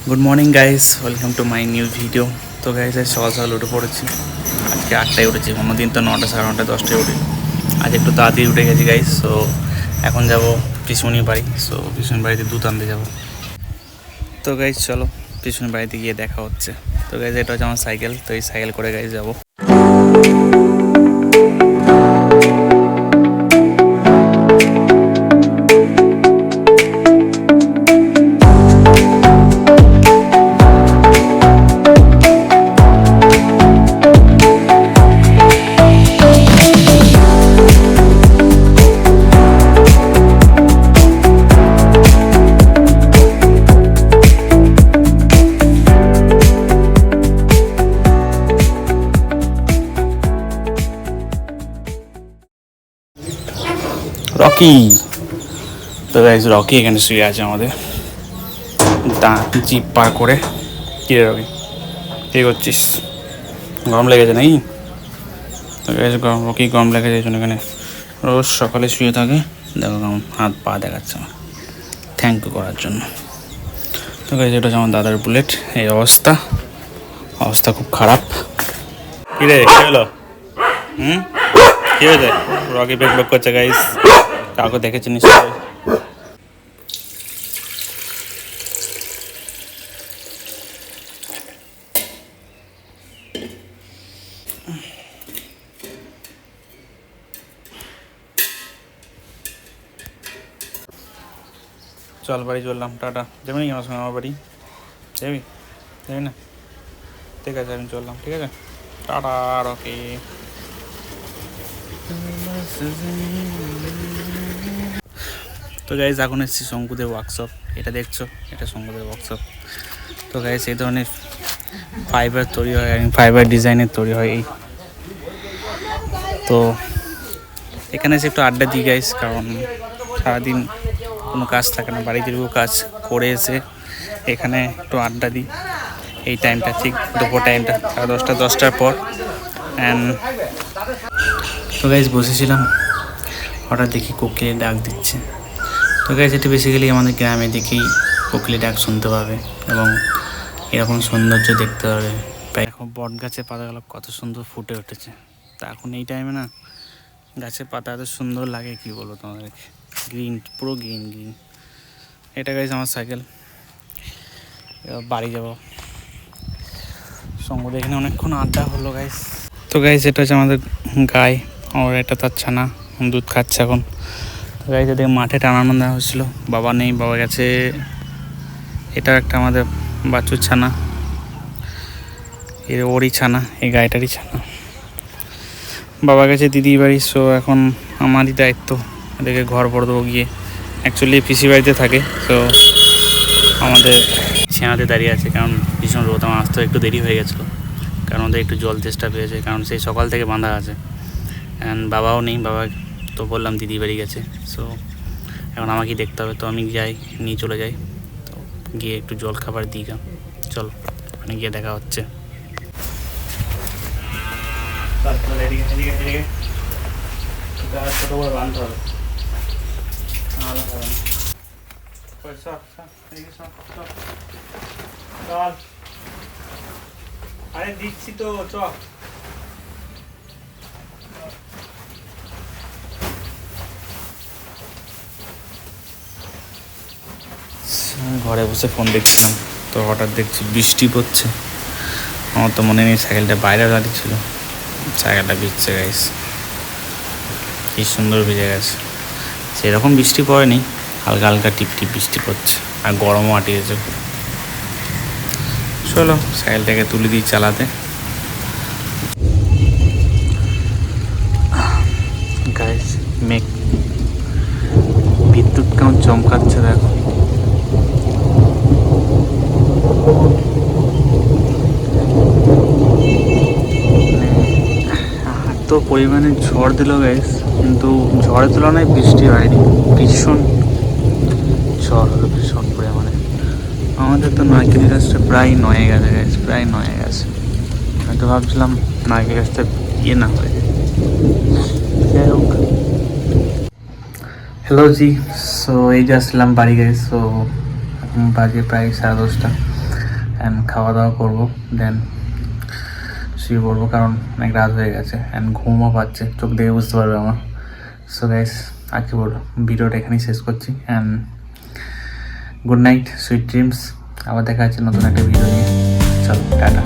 Good morning guys, welcome to my new video. তো guys আজ সকাল সকাল উঠে পড়েছি। আজকে 8টায় উঠেছি, অন্যদিন তো 9টা, সাড়ে 9টা, 10টায় উঠি। আজ একটু তাড়াতাড়ি উঠে গেছি গাইস। সো এখন যাব পিসুনির বাড়ি। সো পিসুনির বাড়িতে দুধ আনতে যাবো। তো গাইস চলো পিসুনির বাড়িতে গিয়ে দেখা হচ্ছে। তো গাইস এটা হচ্ছে আমার সাইকেল, তো এই সাইকেল করে গাইস যাবো। রকি, তো গাইস রকি এখানে শুয়ে আছে আমাদের জিপ পার করে। কী রে রকি, কী করছিস? গরম লেগেছে নাকি? তো গাইস রকি গরম লেগেছে, এই জন্য এখানে রোজ সকালে শুয়ে থাকে। দেখো কেমন হাত পা দেখাচ্ছে আমার থ্যাংক ইউ করার জন্য। তো গাইস এটা হচ্ছে আমার দাদার বুলেট। এই অবস্থা খুব খারাপ। কী রে, কী হলো? কী হয়েছে? রকি বেক বেক করছে গাইস, কাউকে দেখেছি নিশ্চয়ই। চল বাড়ি চললাম, টাটা। যাবি নাকি আমার সঙ্গে আমার বাড়ি? যাবি না? ঠিক আছে আমি চললাম, ঠিক আছে, টাটা রকি। তো গাইজ এখন এসেছি শঙ্কুদের ওয়ার্কশপ। এটা দেখছো, এটা শঙ্কুদের ওয়ার্কশপ। তো গাইজ এই ধরনের ফাইবার তৈরি হয়, ফাইবার ডিজাইনের তৈরি হয় এই। তো এখানে এসে একটু আড্ডা দিই গাইজ, কারণ সারাদিন কোনো কাজ থাকে না, বাড়িতে কাজ করে এসে এখানে একটু আড্ডা দিই। এই টাইমটা ঠিক দুপুর টাইমটা, 10:30, 10টার পর। অ্যান্ড তো গাইজ বসেছিলাম, হঠাৎ দেখি কোকিলের ডাক দিচ্ছে। তো গাইজ এটা বেসিক্যালি আমাদের গ্রামে দেখেই কোকিলের ডাক শুনতে পাবে এবং এরকম সৌন্দর্য দেখতে পাবে। এখন বট গাছের পাতাগুলো কত সুন্দর ফুটে উঠেছে। তা এখন এই টাইমে না গাছের পাতা এত সুন্দর লাগে, কি বলবো তোমাদেরকে। গ্রিন, পুরো গ্রিন গ্রিন। এটা গাইজ আমার সাইকেল, বাড়ি যাবো। সঙ্গে এখানে অনেকক্ষণ আড্ডা হলো গাইজ। তো গাইজ এটা হচ্ছে আমাদের গাই, আর এটা তার ছানা দুধ খাচ্ছে এখন। তো গাইজ এদিকে মাঠে টানানো দেওয়া হচ্ছিল, বাবা নেই, বাবা গেছে। এটা একটা আমাদের বাছুর ছানা, ওরই ছানা, এই গাইটারই ছানা। বাবা গেছে দিদির বাড়ি। সো এখন আমারই দায়িত্ব এদেরকে ঘর ভরে দেবো গিয়ে। অ্যাকচুয়ালি পিসি বাড়িতে থাকে, তো আমাদের ছেঁড়াতে দাঁড়িয়ে আছে, কারণ ভীষণ রোদ। আমার আসতে একটু দেরি হয়ে গেছিলো, কারণ ওদের একটু জল চেষ্টা পেয়েছে, কারণ সেই সকাল থেকে বাঁধা আছে। অ্যান্ড বাবাও নেই, বাবা তো বললাম দিদি বাড়ি গেছে। সো এখন আমাকেই দেখতে হবে, তো আমি যাই, নিয়ে চলে যাই। তো গিয়ে একটু জল খাবার দিই গা, চল ওখানে গিয়ে দেখা হচ্ছে। ছোটো করে বাঁধতে হবে, আরে দিচ্ছি তো, চ। ঘরে বসে ফোন দেখছিলাম, তো হঠাৎ দেখছি বৃষ্টি পড়ছে। আমার তো মনে নেই সাইকেলটা বাইরে দাঁড়িয়ে ছিল, সাইকেলটা ভিজছে গাইস, কি সুন্দর ভিজে গেছে। সেরকম বৃষ্টি পড়েনি, হালকা হালকা টিপ টিপ বৃষ্টি পড়ছে, আর গরমও আটিয়েছে। চলো সাইকেলটাকে তুলে দিই চালাতে। গাইস মেঘ, বিদ্যুৎ কেমন চমকাচ্ছে দেখো। এত পরিমাণে ঝড় দিল গাইস, কিন্তু ঝড়ের তুলনায় বৃষ্টি হয়নি। ভীষণ ঝড় হলো, ভীষণ পরিমাণে। আমাদের তো নারকেল গাছটা প্রায় নয়ে গেছে গাইস, প্রায় নয়ে গেছে। হয়তো ভাবছিলাম নারকেল গাছটা ইয়ে না হয়ে যায়। যাই হোক, হ্যালো জি। সো এই যে আসলাম বাড়ি গাইস। সো এখন বাজে প্রায় 10:30। অ্যান্ড খাওয়া দাওয়া করবো, দেন শুয়ে পড়বো, কারণ অনেক রাত হয়ে গেছে অ্যান্ড ঘুমও পাচ্ছে, চোখ দেখে বুঝতে পারবে আমার। সো গাইস, আর কি বলবো, ভিডিওটা এখানেই শেষ করছি and good night, sweet dreams. আবার দেখা যাচ্ছে নতুন একটা ভিডিও নিয়ে। চলো, টাটা।